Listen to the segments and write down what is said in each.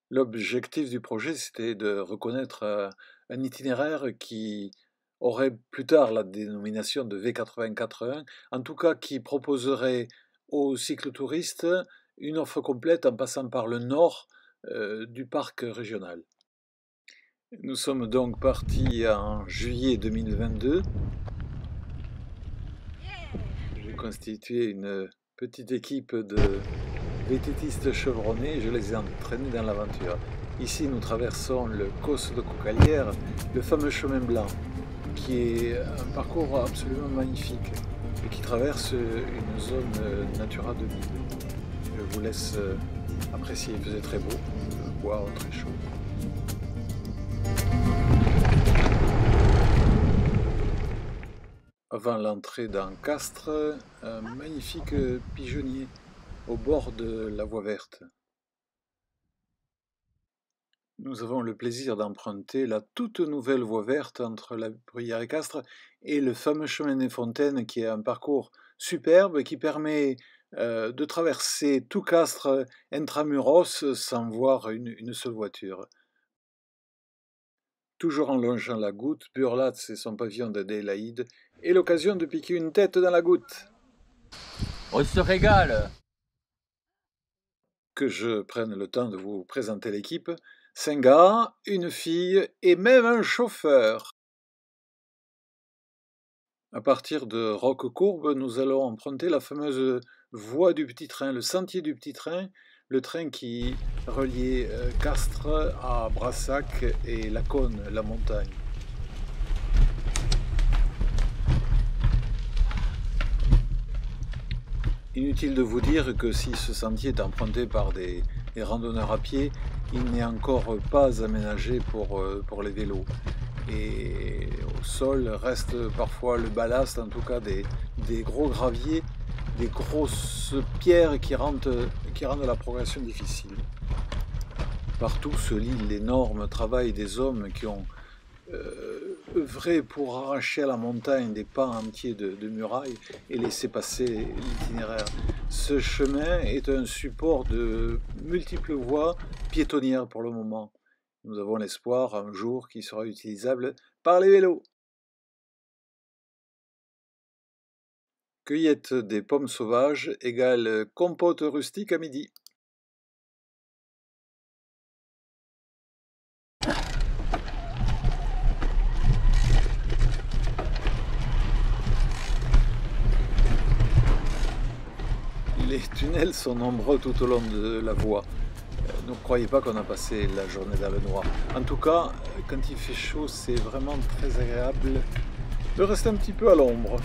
L'objectif du projet, c'était de reconnaître un itinéraire qui aurait plus tard la dénomination de V8081, en tout cas qui proposerait aux cyclotouristes une offre complète en passant par le nord du parc régional. Nous sommes donc partis en juillet 2022. J'ai constitué une petite équipe de vététistes chevronnés et je les ai entraînés dans l'aventure. Ici, nous traversons le Causse de Cocalière, le fameux chemin blanc, qui est un parcours absolument magnifique et qui traverse une zone Natura 2000. Je vous laisse apprécier, il faisait très beau, voire très chaud. Avant l'entrée dans Castres, un magnifique pigeonnier au bord de la voie verte. Nous avons le plaisir d'emprunter la toute nouvelle voie verte entre la Bruyère et Castres et le fameux chemin des Fontaines qui est un parcours superbe qui permet de traverser tout Castres intramuros sans voir une seule voiture. Toujours en longeant la Goutte, Burlatz et son pavillon d'Adélaïde et l'occasion de piquer une tête dans la goutte. On se régale! Que je prenne le temps de vous présenter l'équipe. 5 gars, une fille et même un chauffeur. À partir de Roquecourbe, nous allons emprunter la fameuse voie du petit train, le sentier du petit train, le train qui reliait Castres à Brassac et Laconne, la montagne. Inutile de vous dire que si ce sentier est emprunté par des randonneurs à pied, il n'est encore pas aménagé pour les vélos. Et au sol reste parfois le ballast, en tout cas des gros graviers, des grosses pierres qui rendent la progression difficile. Partout se lit l'énorme travail des hommes qui ont œuvré pour arracher à la montagne des pans entiers de murailles et laisser passer l'itinéraire. Ce chemin est un support de multiples voies piétonnières pour le moment. Nous avons l'espoir un jour qu'il sera utilisable par les vélos. Cueillette des pommes sauvages égale compote rustique à midi. Les tunnels sont nombreux tout au long de la voie. Ne croyez pas qu'on a passé la journée dans le noir. En tout cas, quand il fait chaud, c'est vraiment très agréable de rester un petit peu à l'ombre.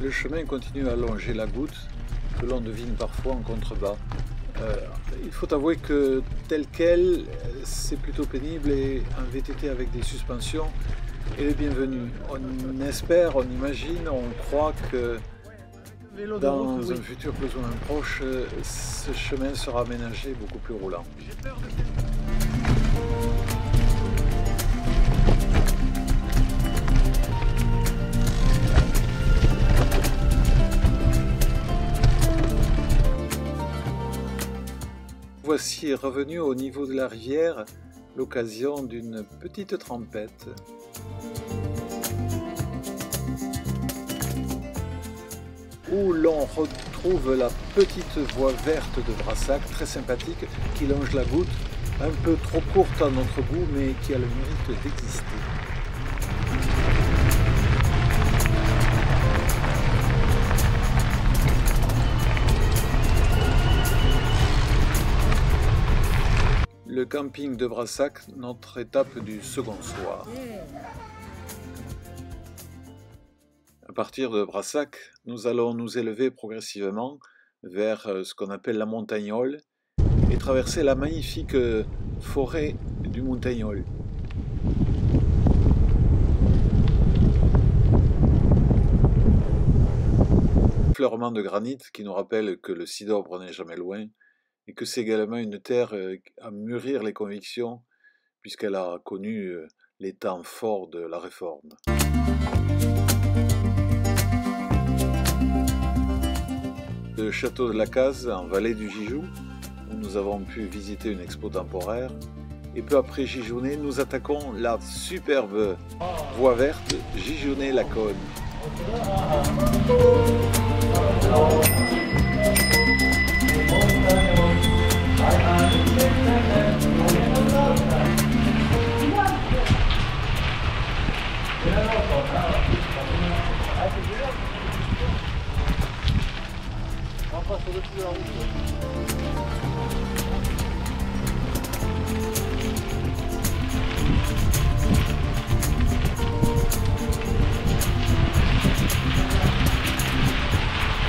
Le chemin continue à longer la goutte, que l'on devine parfois en contrebas. Il faut avouer que tel quel, c'est plutôt pénible et un VTT avec des suspensions est le bienvenu. On espère, on imagine, on croit que dans un futur plus ou moins proche, ce chemin sera aménagé beaucoup plus roulant. Voici revenu au niveau de la rivière l'occasion d'une petite trempette. Où l'on retrouve la petite voie verte de Brassac, très sympathique, qui longe la goutte, un peu trop courte à notre goût, mais qui a le mérite d'exister. Le camping de Brassac, notre étape du second soir. À partir de Brassac, nous allons nous élever progressivement vers ce qu'on appelle la Montagnole et traverser la magnifique forêt du Montagnol. Fleurement de granit qui nous rappelle que le Cidobre n'est jamais loin et que c'est également une terre à mûrir les convictions puisqu'elle a connu les temps forts de la Réforme. de Château de la Case, en vallée du Gijou, où nous avons pu visiter une expo temporaire. Et peu après Gijounet, nous attaquons la superbe voie verte Gijounet-Laconne.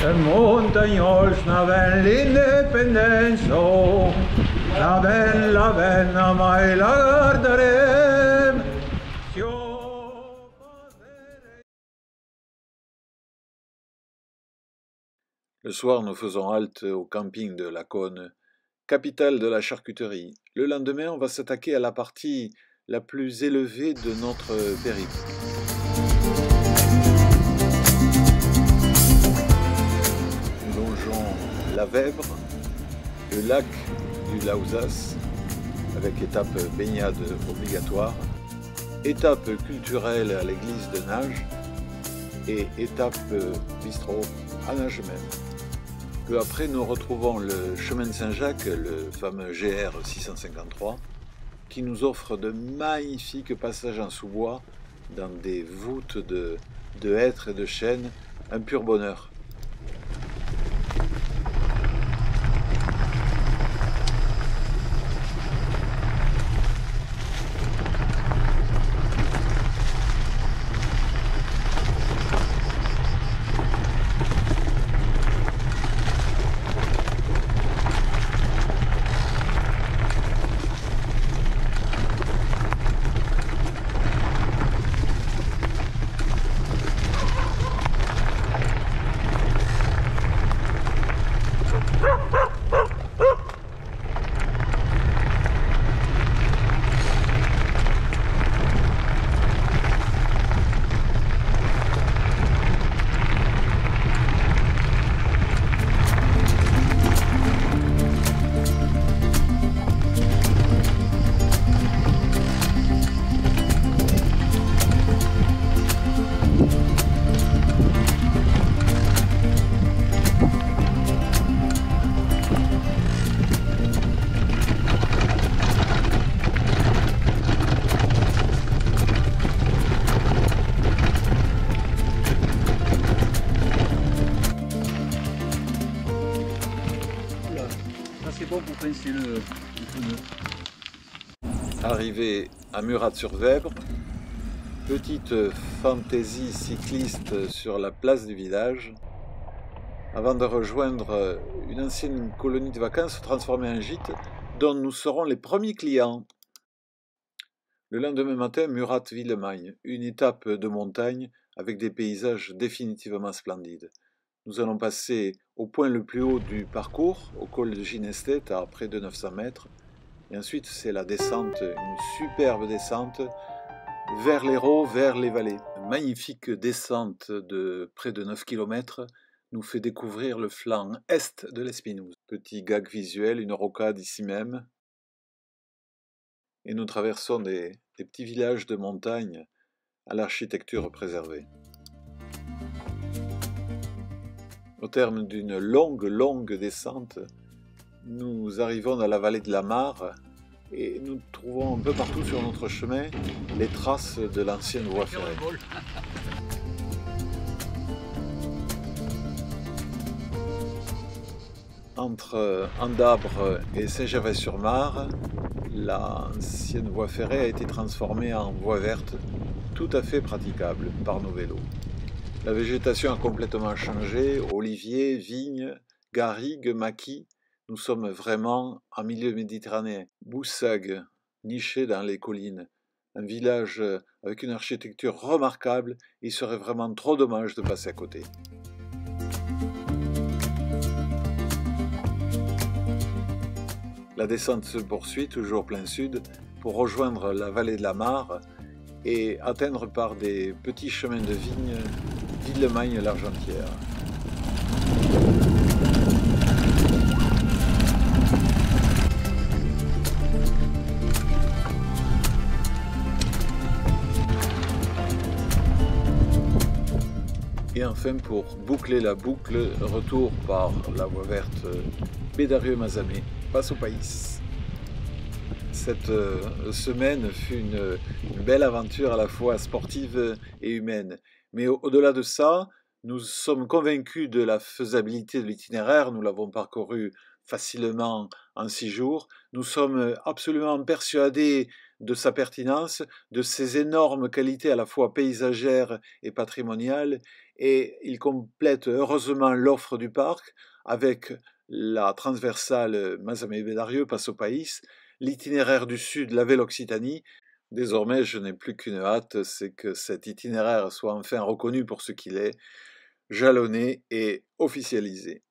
Els muntanyols anaven l'independència, la mai la guardarem. Le soir, nous faisons halte au camping de Laconne, capitale de la charcuterie. Le lendemain, on va s'attaquer à la partie la plus élevée de notre périple. Nous longeons la Vèbre, le lac du Lausas, avec étape baignade obligatoire, étape culturelle à l'église de Nage et étape bistrot à Nage même. Peu après, nous retrouvons le chemin de Saint-Jacques, le fameux GR 653, qui nous offre de magnifiques passages en sous-bois dans des voûtes de hêtres et de chênes, un pur bonheur. Pour pincer le pneu. Arrivé à Murat-sur-Vèbre, petite fantaisie cycliste sur la place du village, avant de rejoindre une ancienne colonie de vacances transformée en gîte dont nous serons les premiers clients. Le lendemain matin, Murat-Villemagne, une étape de montagne avec des paysages définitivement splendides. Nous allons passer au point le plus haut du parcours, au col de Ginestet, à près de 900 mètres. Et ensuite, c'est la descente, une superbe descente vers l'Hérault, vers les vallées. Une magnifique descente de près de 9 km nous fait découvrir le flanc est de l'Espinouse. Petit gag visuel, une rocade ici même. Et nous traversons des petits villages de montagne à l'architecture préservée. Au terme d'une longue descente, nous arrivons dans la vallée de la Mare et nous trouvons un peu partout sur notre chemin les traces de l'ancienne voie ferrée. Entre Andabre et Saint-Gervais-sur-Mare, l'ancienne voie ferrée a été transformée en voie verte tout à fait praticable par nos vélos. La végétation a complètement changé, oliviers, vignes, garrigues, maquis. Nous sommes vraiment en milieu méditerranéen. Boussagues, niché dans les collines. Un village avec une architecture remarquable. Il serait vraiment trop dommage de passer à côté. La descente se poursuit, toujours plein sud, pour rejoindre la vallée de la Mare et atteindre par des petits chemins de vignes Villemagne-l'Argentière. Et enfin, pour boucler la boucle, retour par la voie verte Bédarieux-Mazamet, passe au Pays. Cette semaine fut une belle aventure à la fois sportive et humaine. Mais au-delà de ça, nous sommes convaincus de la faisabilité de l'itinéraire. Nous l'avons parcouru facilement en 6 jours. Nous sommes absolument persuadés de sa pertinence, de ses énormes qualités à la fois paysagères et patrimoniales. Et il complète heureusement l'offre du parc avec la transversale Mazamet-Bédarieux, passe au Pays, l'itinéraire du Sud, la Velle Occitanie. Désormais, je n'ai plus qu'une hâte, c'est que cet itinéraire soit enfin reconnu pour ce qu'il est, jalonné et officialisé.